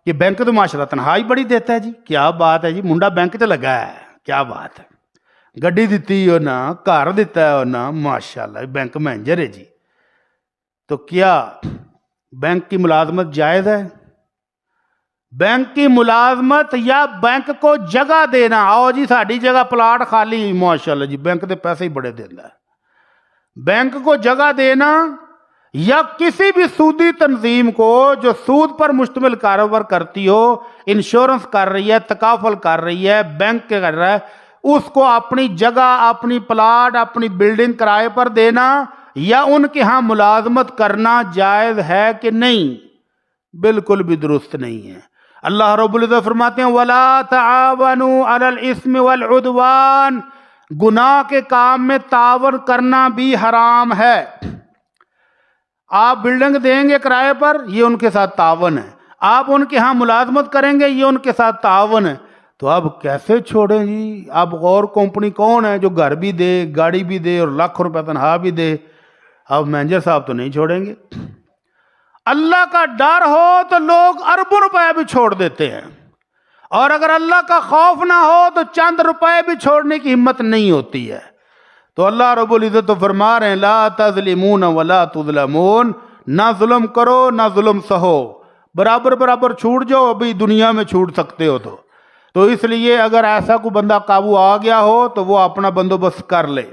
کہ بینک تو ماشاءاللہ تنخواہ بڑی دیتا ہے جی، کیا بات ہے جی، منڈا بینک تے لگا ہے، کیا بات ہے، گڈی دیتی انہاں، گھر دیتا ہے انہاں، ماشاءاللہ بینک مینیجر ہے جی۔ تو کیا بینک کی ملازمت جائز ہے؟ بینک کی ملازمت یا بینک کو جگہ دینا، آؤ جی ساڑی جگہ پلاٹ خالی، ماشاءاللہ جی بینک دے پیسے ہی بڑے دینا ہے۔ بینک کو جگہ دینا یا کسی بھی سودی تنظیم کو جو سود پر مشتمل کاروبار کرتی ہو، انشورنس کر رہی ہے، تکافل کر رہی ہے، بینک کر رہا ہے، اس کو اپنی جگہ، اپنی پلاٹ، اپنی بلڈنگ کرائے پر دینا یا ان کے ہاں ملازمت کرنا جائز ہے کہ نہیں؟ بالکل بھی درست نہیں ہے۔ اللہ رب العزت فرماتے ہیں وَلَا تَعَاوَنُوا عَلَى الْإِثْمِ وَالْعُدْوَانِ، گناہ کے کام میں تعاون کرنا بھی حرام ہے۔ آپ بلڈنگ دیں گے کرائے پر، یہ ان کے ساتھ تعاون ہے، آپ ان کے ہاں ملازمت کریں گے، یہ ان کے ساتھ تعاون ہے۔ تو اب کیسے چھوڑیں جی؟ اب غور کمپنی کون ہے جو گھر بھی دے، گاڑی بھی دے اور لاکھ روپے تنخواہ بھی دے؟ اب مینیجر صاحب تو نہیں چھوڑیں گے۔ اللہ کا ڈر ہو تو لوگ اربوں روپے بھی چھوڑ دیتے ہیں، اور اگر اللہ کا خوف نہ ہو تو چند روپے بھی چھوڑنے کی ہمت نہیں ہوتی ہے۔ تو اللہ رب العزت تو فرما رہے ہیں لا تظلمون ولا تظلمون، نہ ظلم کرو نہ ظلم سہو، برابر برابر چھوٹ جاؤ، ابھی دنیا میں چھوٹ سکتے ہو تو اس لیے اگر ایسا کوئی بندہ قابو آ گیا ہو تو وہ اپنا بندوبست کر لے۔